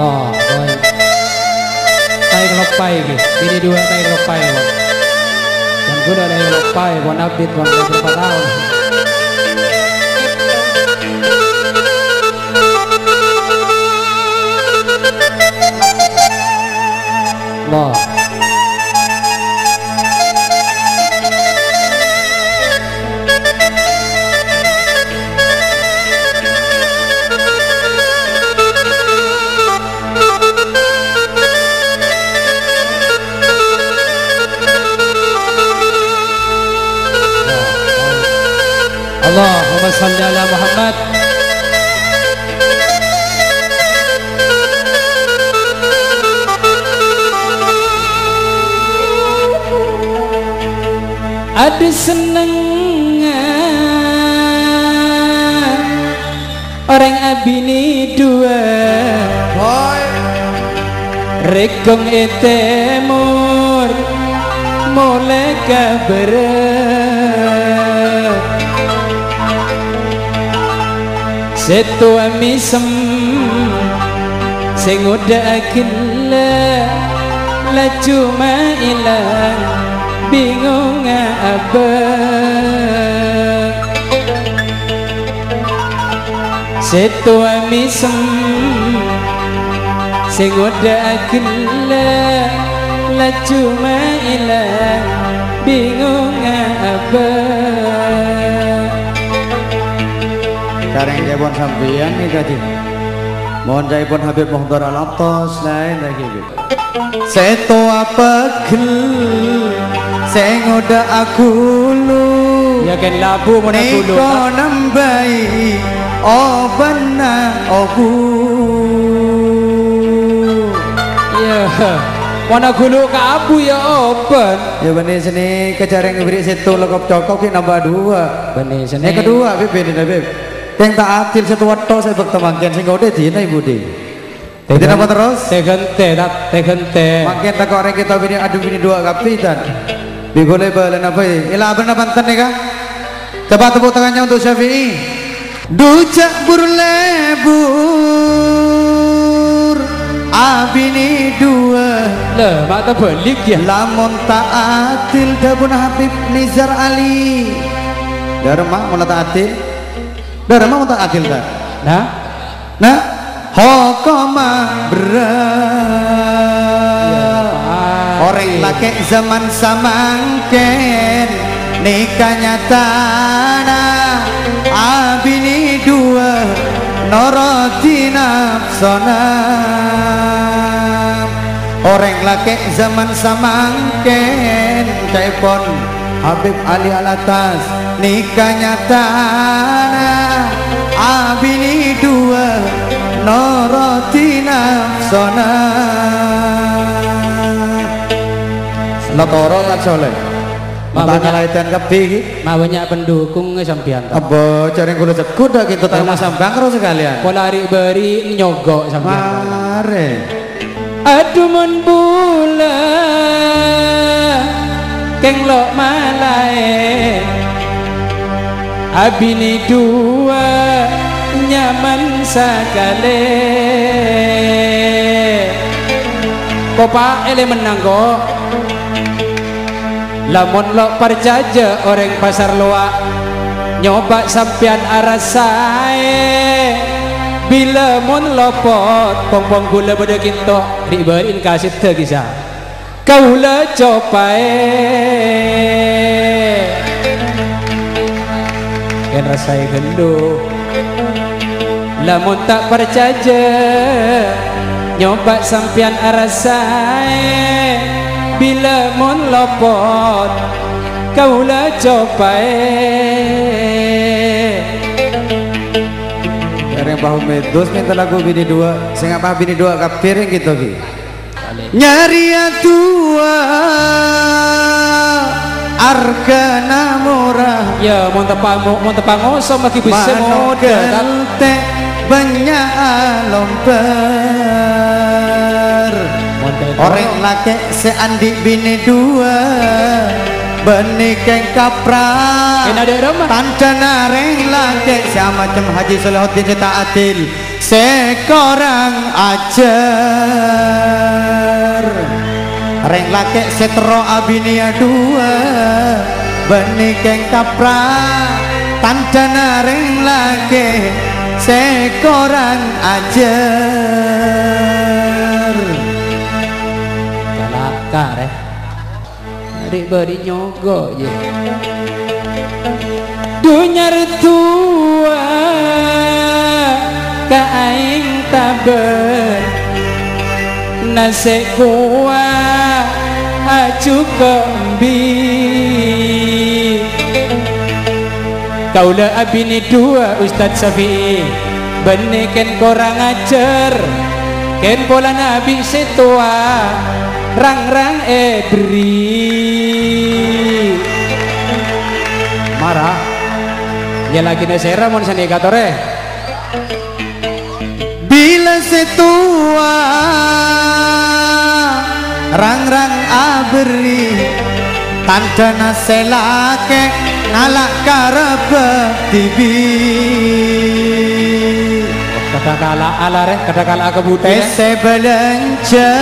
Oh, boy. Tay kelopai gitu. Ini dua tay kelopai, bang. Dan gue udah ada kelopai, buat update bang udah berapa tahun. Loh. Allahumma salli ala Muhammad. Ada seneng orang abini dua rekong etemur mulai kaberet setua misem sing udah gila la cuma ilang bingung apa setua misem sing udah gila la cuma ilang bingung apa. Kareng jebon sampeyan nih tadi. Mohon jebon Habib Muhdar Al-Attas lain lagi gitu. Seto apa gel sing udah aku lu ya kan labu mana dulu niko nambai oh benar aku ya mana gulu ke abu ya open ya benih sini kejareng beri seto lekop cokok ki nambah dua benih sini yang kedua Bib ini Bib yang tak adil satu waktu saya bertemankan sehingga udah dina ibu di jadi apa terus? Tegente, makin tak orang kita bini adu bini dua kapitan. Bigoleh balen apa ini? Ila abang nabantan nih kah? Coba tepuk tangannya untuk Syafi'i. Ducak burlebur abini dua. Lah, mata balik ya. Lamun ta'atil dabun Habib Nizar Ali. Dharma mau ta'atil? Dharma mau ta'atil tak? Nah. Hokoma berat orang laki zaman samangken nikahnya tanah abini dua noroti nafsona orang laki zaman samangken telepon Habib Ali Al-Attas nikahnya tanah abini dua noroti nafsona Lotoro tak soleh mata ngalaitan kepi banyak pendukung sampean apa cari kulit kuda gitu tak masang bangkro sekalian pola hari beri nyogok sampean mare aduh mun bula keng lo malai abini dua nyaman sakale kopa ele menang kok lamun lo perjaja orang pasar luak nyoba sampean arasae bila mun lopot pong-pong gula pada kinto ribain kasih te kisah kaula copae kan rasai gendo lamun tak percaya nyoba sampean arasae bila mun lopot kaula copae karena bahu medus minta lagu bini dua sing apa bini dua kapiring gitu ki nyari tua arkana murah ya mau tepangoso maki bisa modal banyak lomper orang laki seandi bini dua benikeng kapra tanda nareng laki sama macam Haji Salahuddin Ta'atil sekorang ajar reng lake setro abinia dua benikeng kapra tandana reng lake sekorang ajar galakar adik beri nyogok je dunia tua kaing taber nasi kuah aju kembi kaulah abini dua Ustadz Syafi'i beniken korang ajar ken pola nabi setua rang-rang beri marah ya lagi nesera mon sandigatore bila setua rang-rang aberi tanda naselake ngalak karebe tibi kadang-kala alareh kadang-kala kebudi pese belanja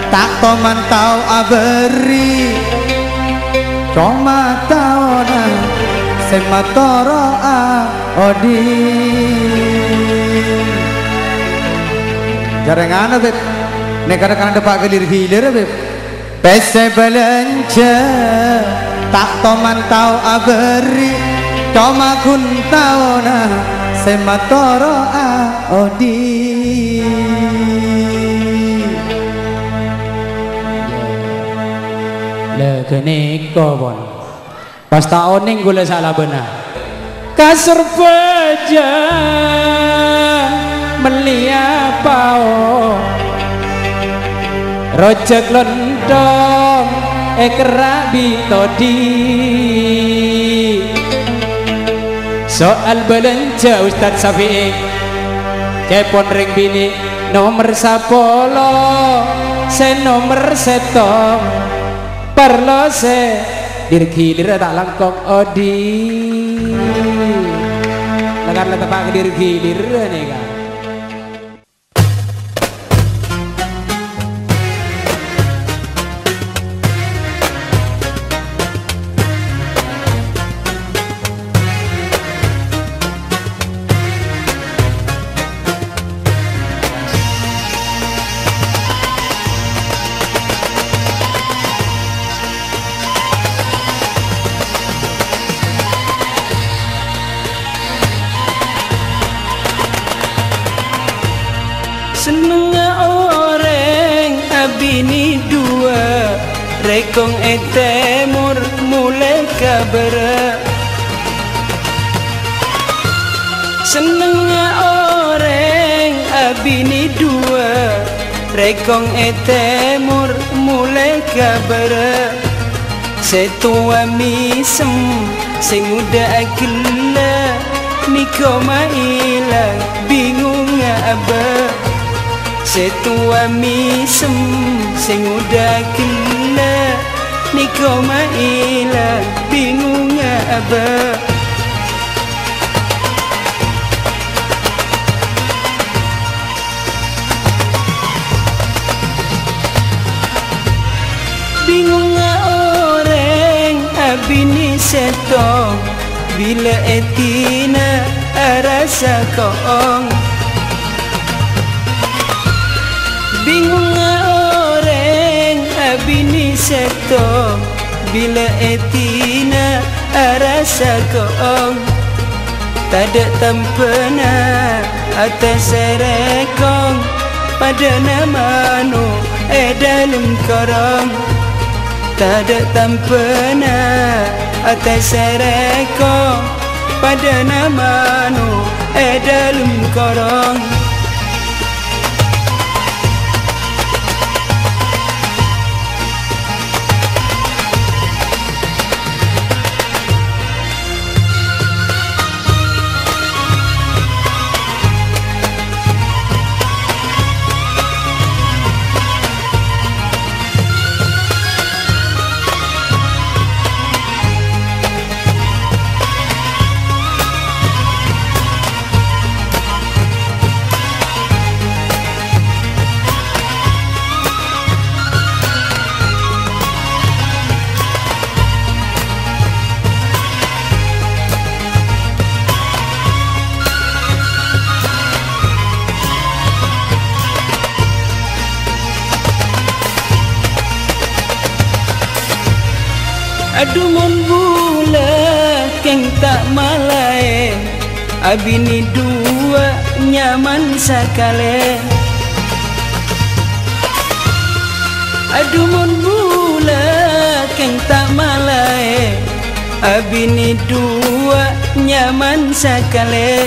tak to mantau aberi cuma tau na sematoro odi jarang beb nek kadang-kadang depak gelir-gilir beb pese belanja tak to mantau aberi cuma kun tau na sematoro odi le kene bon pas taoning gula salah benar kasur peja melia pao rojak londong kerabi todi soal belanja Ustadz Syafi'i kepon ring bini nomor sapolo se nomor setong perlo se dirgilir tak langkong odi lekan letak dirgilir nih kan seneng orang abini dua rekong etemur mulai kabar seneng orang abini dua rekong etemur mulai kabar setua misem sing udah gila niko mailang bingung abah setua misem sing udah gila niko mailang bingung abah bingung orang abini setong bila etina rasa koong bingung orang abini setong bila etina rasa koong tada tampena atas rekong pada nama nu dalam korong tada tampena atas rekong pada nama nu dalam korong Aduh mon bula keng tak malai, abini dua nyaman sakale. Aduh mon bula keng tak malai, abini dua nyaman sakale.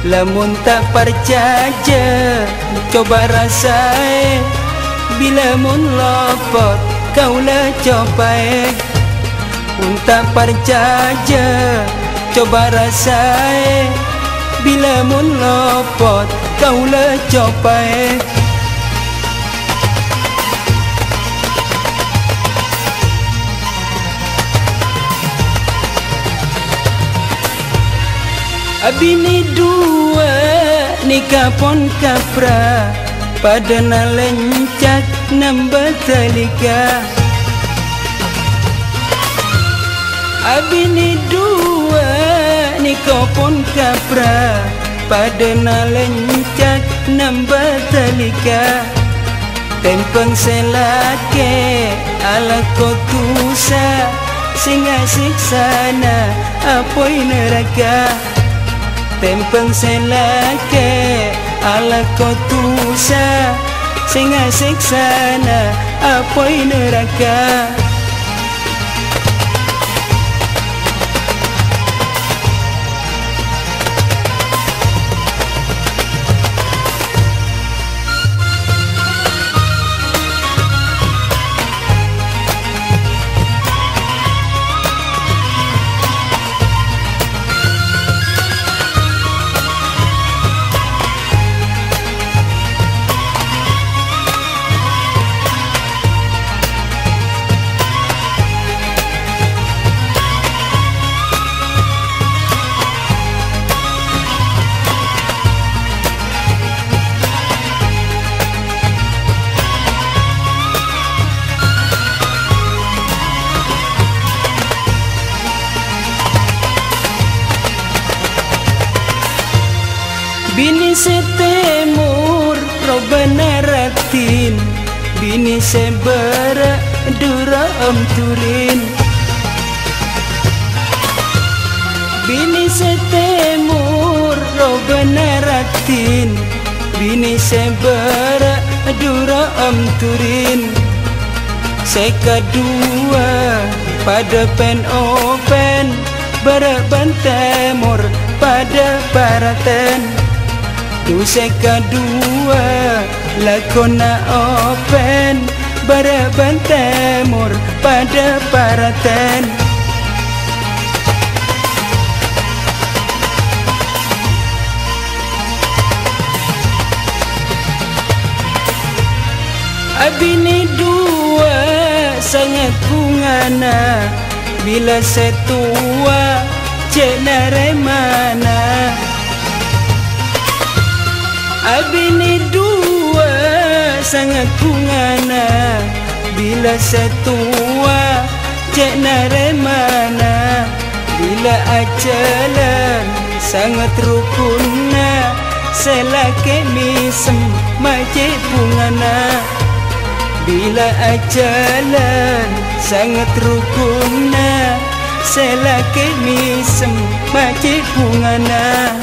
Lamun tak percaya coba rasai, bila mun lopot kaulah cobai. Mun tak percaya coba rasai, bila mun lopot kaulah cobai. Abini dua nikah pon kapra, pada na lencak nambah talika. Abini dua nikah pon kapra, pada na lencak nambah talika. Tempeng selake ala kotusa, singa siksana apoi neraka. Tempeng selake ala kotusa, singa siksana apoi neraka. Bini setemur robenaratin, bini sebera dura turin. Bini setemur robenaratin, bini sebera dura turin. Sekadua pada pen open, beraban temur pada baratan. Duse kedua lakona open, beraban temur pada baratan. Abini dua sangat bungana, bila setua cek naremana. Abini dua sangat bungana, bila setua cek naremana. Bila ajalan sangat rukunna, selake misem majik bungana. Bila ajalan sangat rukunna, selake misem majik bungana.